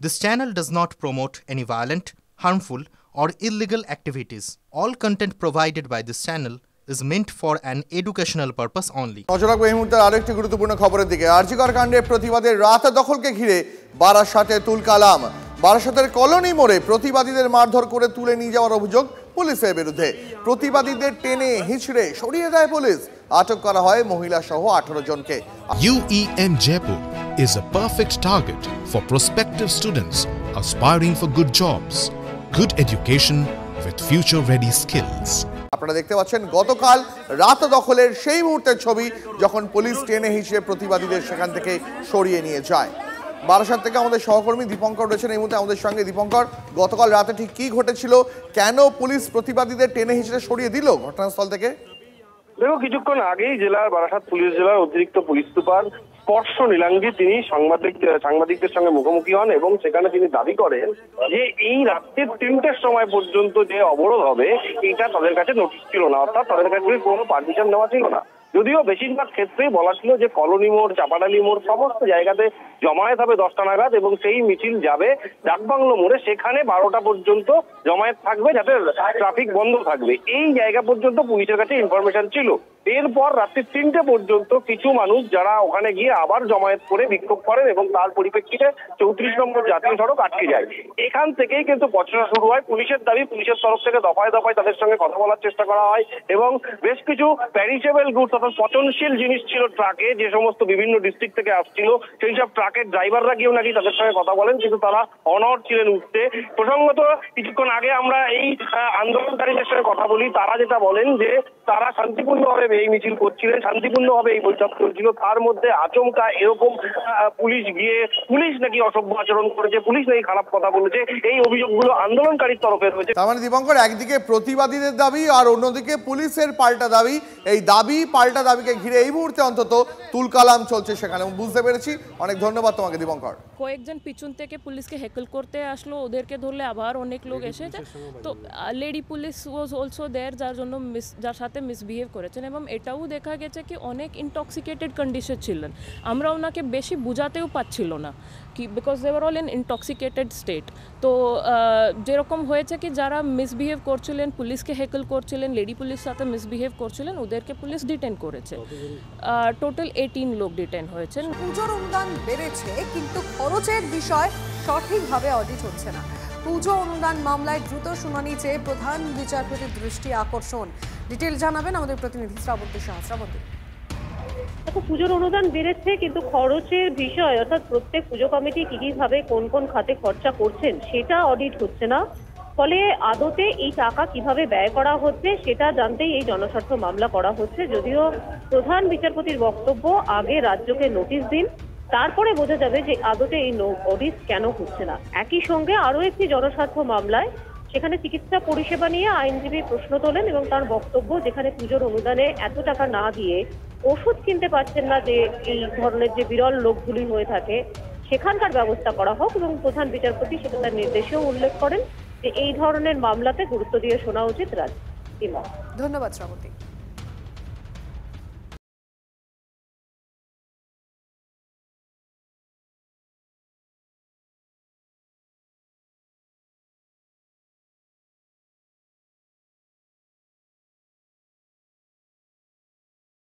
This channel does not promote any violent, harmful, or illegal activities. All content provided by this channel is meant for an educational purpose only. নজর রাখবো এই মুহূর্তে আরেকটি গুরুত্বপূর্ণ খবরের দিকে। আরজিকর কাণ্ডে প্রতিবাদের রাত দখলকে ঘিরে বারাসাতে তুলকালাম। বারাসাতের কলোনি মোড়ে প্রতিবাদীদের মারধর করে তুলে নিয়ে যাওয়ার অভিযোগ পুলিশের বিরুদ্ধে। প্রতিবাদীদের টেনে হিঁচড়ে সরিয়ে দেয় পুলিশ। আটক করা হয় মহিলা সহ 18 জনকে। UEM Jaipur is a perfect target for prospective students aspiring for good jobs, good education with future-ready skills. আপনারা দেখতে পাচ্ছেন গতকাল রাত দখলের সেই মুহূর্তের ছবি যখন পুলিশ টেনে হিঁচড়ে প্রতিবাদীদের সেখান থেকে সরিয়ে নিয়ে যায়। বারাসাত থেকে আমাদের সহকর্মী দীপঙ্কর রয়েছেন এই মুহূর্তে আমাদের সঙ্গে। দীপঙ্কর, গতকাল রাতে ঠিক কি ঘটেছিল, কেন পুলিশ প্রতিবাদীদের টেনে হিঁচড়ে সরিয়ে দিল ঘটনাস্থল থেকে? দেখো, কিছুক্ষণ আগেই জেলার বারাসাত পুলিশ জেলার অতিরিক্ত পুলিশ সুপার স্পর্শ নীলাঙ্গী তিনি সাংবাদিকদের সঙ্গে মুখোমুখি হন এবং সেখানে তিনি দাবি করেন যে এই রাত্রে 3টের সময় পর্যন্ত যে অবরোধ হবে এটা তাদের কাছে নোটিশ ছিল না, অর্থাৎ তাদের কাছে কোনো পারমিশন নেওয়া ছিল না। যদিও বেশিরভাগ ক্ষেত্রেই বলা ছিল যে কলোনি মোড়, চাপাডালি মোড় সমস্ত জায়গাতে জমায়েত হবে 10টা নাগাদ এবং সেই মিছিল যাবে ডাকবাংলো মোড়ে, সেখানে 12টা পর্যন্ত জমায়েত থাকবে যাতে ট্রাফিক বন্ধ থাকবে। এই জায়গা পর্যন্ত পুলিশের কাছে ইনফরমেশন ছিল। এরপর রাত্রি 3টে পর্যন্ত কিছু মানুষ যারা ওখানে গিয়ে আবার জমায়েত করে বিক্ষোভ করেন এবং তার পরিপ্রেক্ষিতে 34 নম্বর জাতীয় সড়ক আটকে যায়। এখান থেকেই কিন্তু বচসা শুরু হয়। পুলিশের দাবি, পুলিশের তরফ থেকে দফায় দফায় তাদের সঙ্গে কথা বলার চেষ্টা করা হয় এবং বেশ কিছু প্যারিসেবল গুডস অর্থাৎ পচনশীল জিনিস ছিল ট্রাকে, যে সমস্ত বিভিন্ন ডিস্ট্রিক্ট থেকে আসছিল, সেই সব ট্রাকের ড্রাইভাররা গিয়েও নাকি তাদের সঙ্গে কথা বলেন, কিন্তু তারা অনড় ছিলেন উঠতে। প্রসঙ্গত কিছুক্ষণ আগে আমরা এই আন্দোলনকারীদের সঙ্গে কথা বলি, তারা যেটা বলেন যে তারা শান্তিপূর্ণভাবে এই মিছিল করছিলেন, শান্তিপূর্ণভাবে এই বৈঠক চলছিল, তার মধ্যে আচমকা এরকম পুলিশ নাকি অসভ্য আচরণ করেছে, পুলিশ নাকি খারাপ কথা বলেছে, এই অভিযোগগুলো আন্দোলনকারীর তরফে রয়েছে। তার মানে দীপঙ্কর, একদিকে প্রতিবাদীদের দাবি আর অন্যদিকে পুলিশের পাল্টা দাবি। এই দাবি পাল্টা দাবিকে ঘিরে এই মুহূর্তে অন্তত তুলকালাম চলছে সেখানে, বুঝতে পেরেছি। অনেক ধন্যবাদ তোমাকে দীপঙ্কর। কয়েকজন পিছন থেকে পুলিশকে হেকল করতে আসলো, ওদেরকে ধরলে আবার অনেক লোক এসেছে। তো lady police was also there, যার সাথে মিসবিহেভ করেছেন এবং এটাও দেখা গেছে কি অনেক ইনটক্সিকেটেড কন্ডিশন ছিলেন। আমরা ওনাকে বেশি বুঝাতেও পারছিল না কি, because they were all in intoxicated state. তো যেরকম হয়েছে কি যারা মিসবিহেভ করছিলেন, পুলিশকে হেকল করছিলেন, লেডি পুলিশ সাথে মিসবিহেভ করছিলেন, ওদেরকে পুলিশ ডিটেন করেছে। টোটাল 18 লোক ডিটেন হয়েছেন। পুজোর অনুদান বেড়েছে কিন্তু খরচের বিষয় সঠিকভাবে অডিট হচ্ছে না। পুজো অনুদান মামলায় দ্রুত শুনানি চেয়ে প্রধান বিচারপতির দৃষ্টি আকর্ষণ। ডিটেল জানাবেন আমাদের প্রতিনিধি শ্রাবন্তী শাহ। শ্রাবন্তী, দেখো, পুজোর অনুদান বেড়েছে কিন্তু খরচের বিষয় অর্থাৎ প্রত্যেক পুজো কমিটি কিভাবে কোন কোন খাতে খরচা করছেন সেটা অডিট হচ্ছে না। ফলে আদতে এই টাকা কিভাবে ব্যয় করা হচ্ছে সেটা জানতেই এই জনস্বার্থ মামলা করা হচ্ছে। যদিও প্রধান বিচারপতির বক্তব্য আগে রাজ্যকে নোটিশ দিন, তারপরে বোঝা যাবে যে আদতে এই অডিট কেন হচ্ছে না। একই সঙ্গে আরো একটি জনস্বার্থ মামলায় সেখানে চিকিৎসা পরিষেবা নিয়ে আইনজীবী প্রশ্ন তোলেন এবং তার বক্তব্য, যেখানে পুজোর অনুদানে এত টাকা না দিয়ে ওষুধ কিনতে পারছেন না, যে এই ধরনের যে বিরল রোগগুলি হয়ে থাকে সেখানকার ব্যবস্থা করা হোক। এবং প্রধান বিচারপতি সেটা তার নির্দেশেও উল্লেখ করেন যে এই ধরনের মামলাতে গুরুত্ব দিয়ে শোনা উচিত রাজ্য। ধন্যবাদ শ্রাবন্তী।